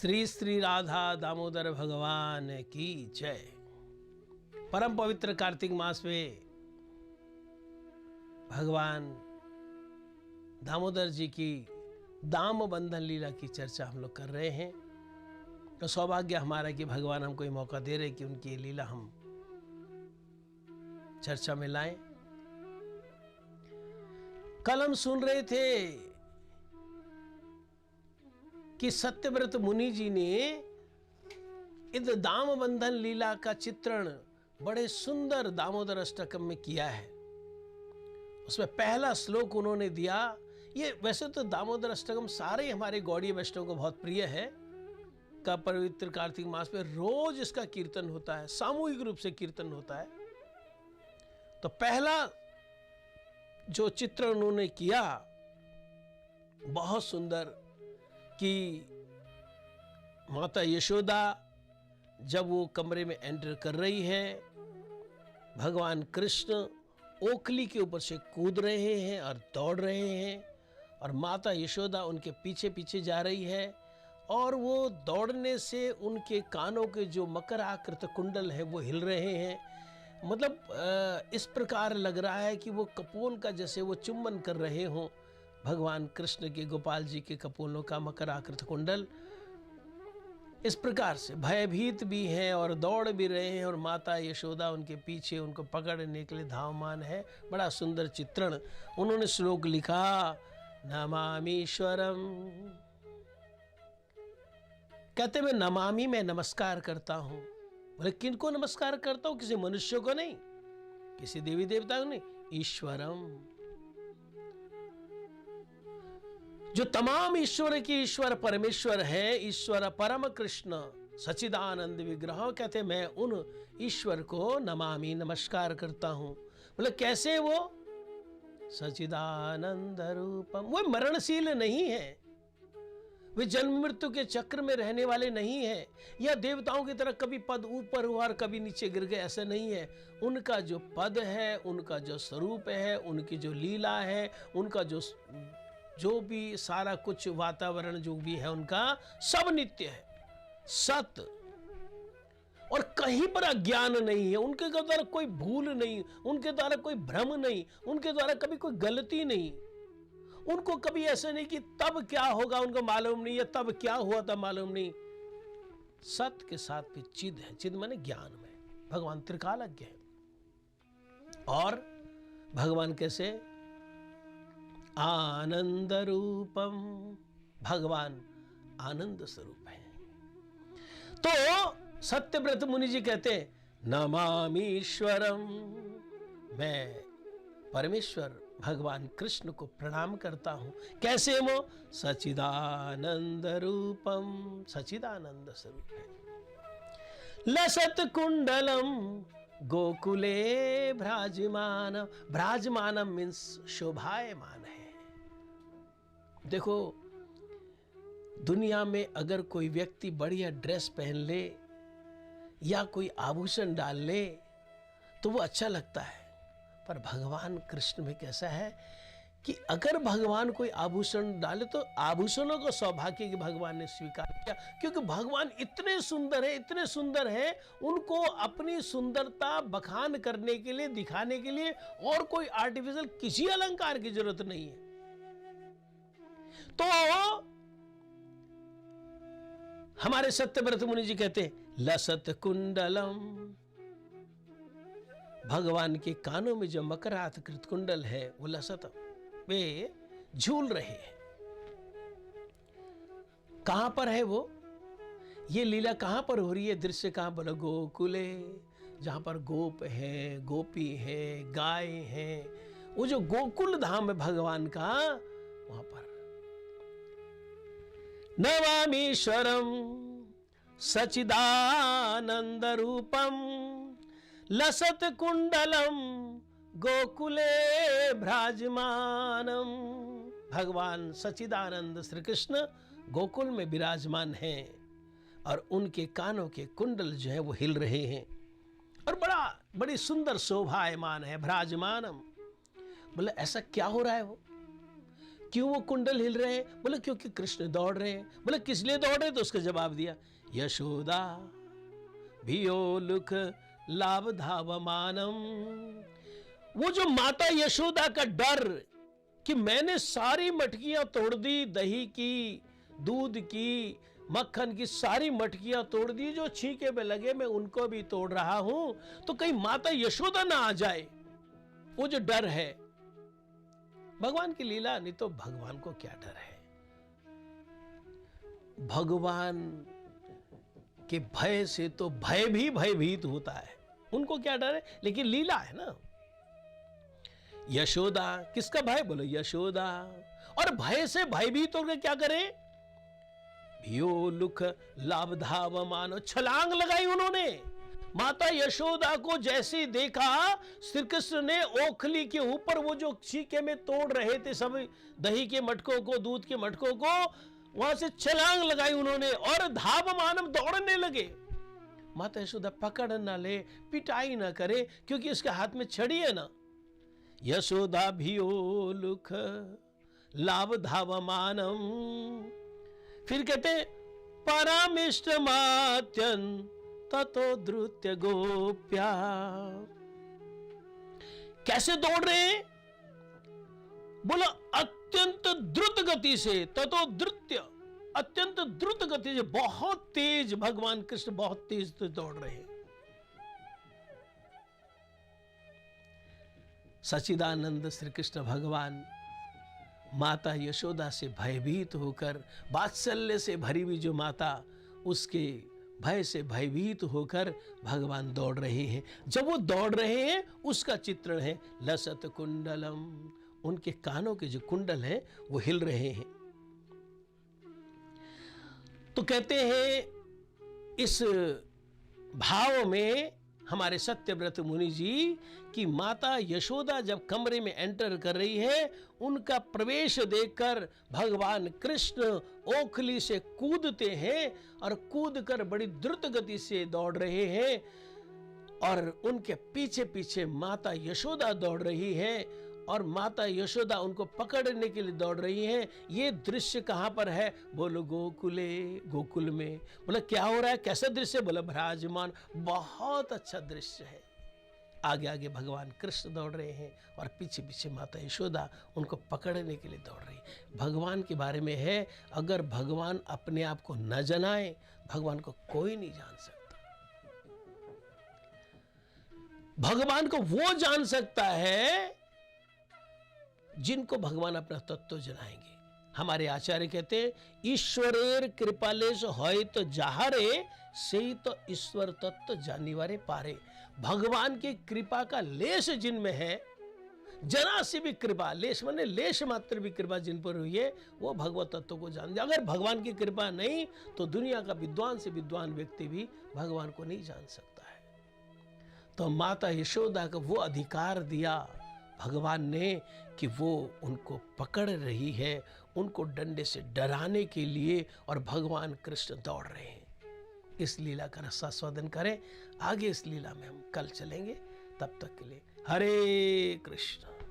श्री श्री राधा दामोदर भगवान की जय। परम पवित्र कार्तिक मास में भगवान दामोदर जी की दाम बंधन लीला की चर्चा हम लोग कर रहे हैं। तो सौभाग्य हमारा कि भगवान हमको ये मौका दे रहे कि उनकी लीला हम चर्चा में लाएं। कल हम सुन रहे थे कि सत्यव्रत मुनि जी ने इस दाम बंधन लीला का चित्रण बड़े सुंदर दामोदर अष्टकम में किया है। उसमें पहला श्लोक उन्होंने दिया। ये वैसे तो दामोदर अष्टकम सारे हमारे गौड़ीय वैष्णव को बहुत प्रिय है। का पवित्र कार्तिक मास में रोज इसका कीर्तन होता है, सामूहिक रूप से कीर्तन होता है। तो पहला जो चित्र उन्होंने किया बहुत सुंदर कि माता यशोदा जब वो कमरे में एंटर कर रही है, भगवान कृष्ण ओखली के ऊपर से कूद रहे हैं और दौड़ रहे हैं और माता यशोदा उनके पीछे पीछे जा रही है और वो दौड़ने से उनके कानों के जो मकर आकृत कुंडल है वो हिल रहे हैं। मतलब इस प्रकार लग रहा है कि वो कपोल का जैसे वो चुंबन कर रहे हों। भगवान कृष्ण के गोपाल जी के कपोलों का मकर आकृत कुंडल इस प्रकार से भयभीत भी हैं और दौड़ भी रहे हैं और माता यशोदा उनके पीछे उनको पकड़ने के लिए धावमान है। बड़ा सुंदर चित्रण। उन्होंने श्लोक लिखा, नमामीश्वरम। कहते मैं नमामि, मैं नमस्कार करता हूं। बोले किनको नमस्कार करता हूं? किसी मनुष्य को नहीं, किसी देवी देवता को नहीं, ईश्वरम, जो तमाम ईश्वर की ईश्वर परमेश्वर है, ईश्वर परम कृष्ण सच्चिदानंद विग्रह। कहते मैं उन ईश्वर को नमामि, नमस्कार करता हूं। बोले कैसे? वो सच्चिदानंद रूपम, वो मरणशील नहीं है, वे जन्म मृत्यु के चक्र में रहने वाले नहीं है, या देवताओं की तरह कभी पद ऊपर हुआ और कभी नीचे गिर गए, ऐसा नहीं है। उनका जो पद है, उनका जो स्वरूप है, उनकी जो लीला है, उनका जो भी सारा कुछ वातावरण जो भी है उनका सब नित्य है, सत, और कहीं पर अज्ञान नहीं है। उनके द्वारा कोई भूल नहीं, उनके द्वारा कोई भ्रम नहीं, उनके द्वारा कभी कोई गलती नहीं। उनको कभी ऐसा नहीं कि तब क्या होगा उनको मालूम नहीं है, तब क्या हुआ था मालूम नहीं। सत के साथ भी चिद है, चिद माने ज्ञान में। भगवान त्रिकालज्ञ है। और भगवान कैसे? आनंद रूपम, भगवान आनंद स्वरूप है। तो सत्यव्रत मुनि जी कहते हैं नमामीश्वरम, मैं परमेश्वर भगवान कृष्ण को प्रणाम करता हूं। कैसे? वो सच्चिदानंद रूपम, सच्चिदानंद स्वरूप है। लसत कुंडलम गोकुले भ्राजमान, भ्राजमानम मीन्स शोभायमान है। देखो दुनिया में अगर कोई व्यक्ति बढ़िया ड्रेस पहन ले या कोई आभूषण डाल ले तो वो अच्छा लगता है। पर भगवान कृष्ण में कैसा है कि अगर भगवान कोई आभूषण डाले तो आभूषणों को सौभाग्य की भगवान ने स्वीकार किया, क्योंकि भगवान इतने सुंदर है, इतने सुंदर है, उनको अपनी सुंदरता बखान करने के लिए, दिखाने के लिए और कोई आर्टिफिशियल किसी अलंकार की जरूरत नहीं है। तो हमारे सत्यव्रत मुनि जी कहते लसत कुंडलम, भगवान के कानों में जो मकरातकृत कुंडल है वो लसत, वे झूल रहे हैं। कहां पर है वो? ये लीला कहां पर हो रही है? दृश्य कहां पर? गोकुले, जहां पर गोप है, गोपी है, गाय है, वो जो गोकुल धाम है भगवान का, वहां पर। नमामीश्वरम सच्चिदानंद रूपम लसत कुंडलम गोकुले भ्राजमानम। भगवान सच्चिदानंद श्री कृष्ण गोकुल में विराजमान हैं और उनके कानों के कुंडल जो है वो हिल रहे हैं और बड़ी सुंदर शोभायमान है। भ्राजमानम बोले ऐसा क्या हो रहा है? वो क्यों वो कुंडल हिल रहे हैं? बोले क्योंकि कृष्ण दौड़ रहे हैं। बोले किस लिए दौड़ रहे? तो उसका जवाब दिया, यशोदा भियोलुख लाभ धावमानम। वो जो माता यशोदा का डर कि मैंने सारी मटकियां तोड़ दी, दही की, दूध की, मक्खन की सारी मटकियां तोड़ दी, जो छींके में लगे मैं उनको भी तोड़ रहा हूं, तो कहीं माता यशोदा ना आ जाए, वो जो डर है। भगवान की लीला, नहीं तो भगवान को क्या डर है? भगवान के भय से तो भय भी भयभीत होता है, उनको क्या डर है? लेकिन लीला है ना। यशोदा, किसका भय? बोलो यशोदा। और भय से भयभीत होकर क्या करे? भियोलुख लाभ धावमान, छलांग लगाई उन्होंने। माता यशोदा को जैसे देखा, श्री कृष्ण ने ओखली के ऊपर वो जो छीके में तोड़ रहे थे सब दही के मटकों को, दूध के मटकों को, वहां से छलांग लगाई उन्होंने और धावमानम, दौड़ने लगे। माता यशोदा पकड़ ना ले, पिटाई ना करे, क्योंकि उसके हाथ में छड़ी है ना। यशोदा भियोलुख लाभ धावमानम। फिर कहते परमिष्ट मात्यन ततो द्रुत्य गोप्या। कैसे दौड़ रहे हैं? बोला अत्यंत द्रुत गति से, ततो द्रुत्य, अत्यंत द्रुत गति से, बहुत तेज। भगवान कृष्ण बहुत तेज से दौड़ रहे हैं। सच्चिदानंद श्री कृष्ण भगवान माता यशोदा से भयभीत होकर, वात्सल्य से भरी हुई जो माता, उसके भय से भयभीत होकर भगवान दौड़ रहे हैं। जब वो दौड़ रहे हैं, उसका चित्रण है लसत कुंडलम। उनके कानों के जो कुंडल हैं वो हिल रहे हैं। तो कहते हैं इस भाव में हमारे सत्यव्रत मुनि जी कि माता यशोदा जब कमरे में एंटर कर रही है, उनका प्रवेश देखकर भगवान कृष्ण ओखली से कूदते हैं और कूदकर बड़ी द्रुत गति से दौड़ रहे हैं, और उनके पीछे पीछे माता यशोदा दौड़ रही है, और माता यशोदा उनको पकड़ने के लिए दौड़ रही हैं। ये दृश्य कहां पर है? बोलो गोकुले, गोकुल में। बोला क्या हो रहा है, कैसा दृश्य? बोला विराजमान, बहुत अच्छा दृश्य है। आगे आगे भगवान कृष्ण दौड़ रहे हैं और पीछे पीछे माता यशोदा उनको पकड़ने के लिए दौड़ रही है। भगवान के बारे में है, अगर भगवान अपने आप को न जनाए, भगवान को कोई नहीं जान सकता। भगवान को वो जान सकता है जिनको भगवान अपना तत्व जनाएंगे। हमारे आचार्य कहते हैं, ईश्वरेर कृपालेश होय तो जाहरे, से तो ईश्वर तत्व जानिवारे पारे। भगवान की कृपा का लेश जिनमें है, जरा सी भी कृपा, लेश माने लेश मात्र भी कृपा जिन पर हुई है, वो भगवत तत्व को जानते। अगर भगवान की कृपा नहीं, तो दुनिया का विद्वान से विद्वान व्यक्ति भी भगवान को नहीं जान सकता है। तो माता यशोदा को वो अधिकार दिया भगवान ने कि वो उनको पकड़ रही है, उनको डंडे से डराने के लिए, और भगवान कृष्ण दौड़ रहे हैं। इस लीला का रसास्वादन करें। आगे इस लीला में हम कल चलेंगे। तब तक के लिए हरे कृष्ण।